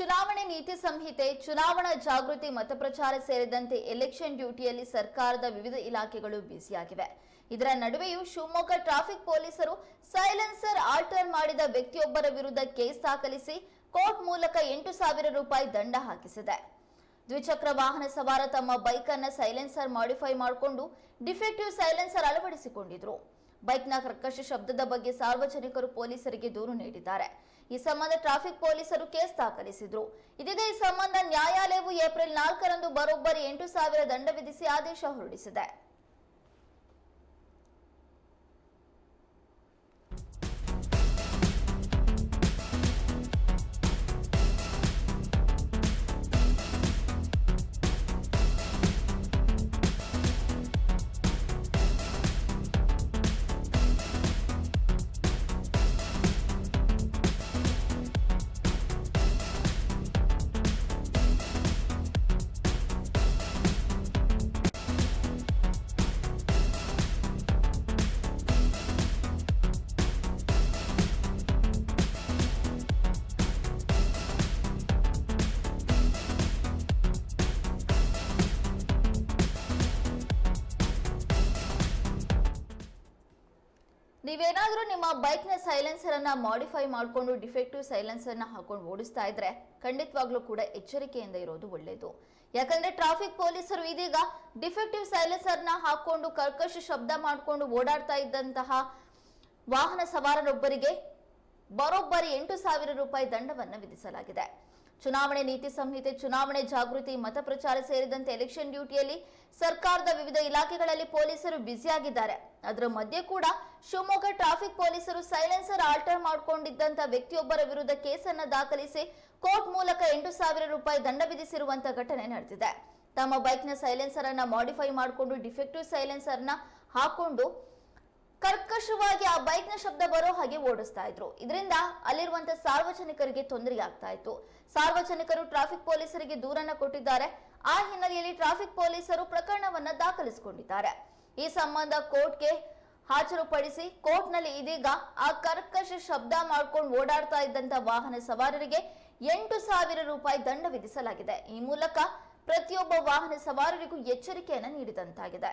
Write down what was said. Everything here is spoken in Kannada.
ಚುನಾವಣೆ ನೀತಿ ಸಂಹಿತೆ, ಚುನಾವಣಾ ಜಾಗೃತಿ, ಮತಪ್ರಚಾರ ಸೇರಿದಂತೆ ಎಲೆಕ್ಷನ್ ಡ್ಯೂಟಿಯಲ್ಲಿ ಸರ್ಕಾರದ ವಿವಿಧ ಇಲಾಖೆಗಳು ಬ್ಯುಸಿಯಾಗಿವೆ. ಇದರ ನಡುವೆಯೂ ಶಿವಮೊಗ್ಗ ಟ್ರಾಫಿಕ್ ಪೊಲೀಸರು ಸೈಲೆನ್ಸರ್ ಆಲ್ಟರ್ ಮಾಡಿದ ವ್ಯಕ್ತಿಯೊಬ್ಬರ ವಿರುದ್ಧ ಕೇಸ್ ದಾಖಲಿಸಿ ಕೋರ್ಟ್ ಮೂಲಕ 8,000 ರೂಪಾಯಿ ದಂಡ ಹಾಕಿಸಿದೆ. ದ್ವಿಚಕ್ರ ವಾಹನ ಸವಾರ ತಮ್ಮ ಬೈಕ್ ಅನ್ನು ಸೈಲೆನ್ಸರ್ ಮಾಡಿಫೈ ಮಾಡಿಕೊಂಡು ಡಿಫೆಕ್ಟಿವ್ ಸೈಲೆನ್ಸರ್ ಅಳವಡಿಸಿಕೊಂಡಿದ್ರು. ಬೈಕ್ನ ಕರ್ಕಶ ಶಬ್ದದ ಬಗ್ಗೆ ಸಾರ್ವಜನಿಕರು ಪೊಲೀಸರಿಗೆ ದೂರು ನೀಡಿದ್ದಾರೆ. ಈ ಸಂಬಂಧ ಟ್ರಾಫಿಕ್ ಪೊಲೀಸರು ಕೇಸ್ ದಾಖಲಿಸಿದ್ರು. ಇದೀಗ ಈ ಸಂಬಂಧ ನ್ಯಾಯಾಲಯವು ಏಪ್ರಿಲ್ 4ರಂದು ಬರೋಬ್ಬರಿ 8,000 ದಂಡ ವಿಧಿಸಿ ಆದೇಶ ಹೊರಡಿಸಿದೆ. ನೀವೇನಾದರೂ ನಿಮ್ಮ ಬೈಕ್ನ ಸೈಲೆನ್ಸರ್ ಅನ್ನ ಮಾಡಿಫೈ ಮಾಡಿಕೊಂಡು ಡಿಫೆಕ್ಟಿವ್ ಸೈಲೆನ್ಸರ್ ನ ಹಾಕೊಂಡು ಓಡಿಸ್ತಾ ಇದ್ರೆ ಖಂಡಿತವಾಗ್ಲೂ ಕೂಡ ಎಚ್ಚರಿಕೆಯಿಂದ ಇರೋದು ಒಳ್ಳೆಯದು. ಯಾಕಂದ್ರೆ ಟ್ರಾಫಿಕ್ ಪೊಲೀಸರು ಇದೀಗ ಡಿಫೆಕ್ಟಿವ್ ಸೈಲೆನ್ಸರ್ ನ ಹಾಕೊಂಡು ಕರ್ಕಶ ಶಬ್ದ ಮಾಡಿಕೊಂಡು ಓಡಾಡ್ತಾ ಇದ್ದಂತಹ ವಾಹನ ಸವಾರರೊಬ್ಬರಿಗೆ ಬರೋಬ್ಬರಿ 8,000 ರೂಪಾಯಿ ದಂಡವನ್ನು ವಿಧಿಸಲಾಗಿದೆ. ಚುನಾವಣೆ ನೀತಿ ಸಂಹಿತೆ, ಚುನಾವಣೆ ಜಾಗೃತಿ, ಮತಪ್ರಚಾರ ಸೇರಿದಂತೆ ಎಲೆಕ್ಷನ್ ಡ್ಯೂಟಿಯಲ್ಲಿ ಸರ್ಕಾರದ ವಿವಿಧ ಇಲಾಖೆಗಳಲ್ಲಿ ಪೊಲೀಸರು ಬ್ಯುಸಿಯಾಗಿದ್ದಾರೆ. ಅದರ ಮಧ್ಯೆ ಕೂಡ ಶಿವಮೊಗ್ಗ ಟ್ರಾಫಿಕ್ ಪೊಲೀಸರು ಸೈಲೆನ್ಸರ್ ಆಲ್ಟರ್ ಮಾಡಿಕೊಂಡಿದ್ದಂತ ವ್ಯಕ್ತಿಯೊಬ್ಬರ ವಿರುದ್ಧ ಕೇಸನ್ನು ದಾಖಲಿಸಿ ಕೋರ್ಟ್ ಮೂಲಕ 8,000 ರೂಪಾಯಿ ದಂಡ ವಿಧಿಸಿರುವಂತಹ ಘಟನೆ ನಡೆದಿದೆ. ತಮ್ಮ ಬೈಕ್ನ ಸೈಲೆನ್ಸರ್ ಅನ್ನ ಮಾಡಿಫೈ ಮಾಡಿಕೊಂಡು ಡಿಫೆಕ್ಟಿವ್ ಸೈಲೆನ್ಸರ್ ನ ಹಾಕೊಂಡು ಕರ್ಕಶವಾಗಿ ಆ ಬೈಕ್ನ ಶಬ್ದ ಬರೋ ಹಾಗೆ ಓಡಿಸ್ತಾ ಇದ್ರು. ಇದರಿಂದ ಅಲ್ಲಿರುವಂತಹ ಸಾರ್ವಜನಿಕರಿಗೆ ತೊಂದರೆ ಆಗ್ತಾ ಇತ್ತು. ಸಾರ್ವಜನಿಕರು ಟ್ರಾಫಿಕ್ ಪೊಲೀಸರಿಗೆ ದೂರನ್ನ ಕೊಟ್ಟಿದ್ದಾರೆ. ಆ ಹಿನ್ನೆಲೆಯಲ್ಲಿ ಟ್ರಾಫಿಕ್ ಪೊಲೀಸರು ಪ್ರಕರಣವನ್ನ ದಾಖಲಿಸಿಕೊಂಡಿದ್ದಾರೆ. ಈ ಸಂಬಂಧ ಕೋರ್ಟ್ಗೆ ಹಾಜರುಪಡಿಸಿ ಕೋರ್ಟ್ನಲ್ಲಿ ಇದೀಗ ಆ ಕರ್ಕಶ ಶಬ್ದ ಮಾಡ್ಕೊಂಡು ಓಡಾಡ್ತಾ ಇದ್ದಂತ ವಾಹನ ಸವಾರರಿಗೆ 8,000 ರೂಪಾಯಿ ದಂಡ ವಿಧಿಸಲಾಗಿದೆ. ಈ ಮೂಲಕ ಪ್ರತಿಯೊಬ್ಬ ವಾಹನ ಸವಾರರಿಗೂ ಎಚ್ಚರಿಕೆಯನ್ನು ನೀಡಿದಂತಾಗಿದೆ.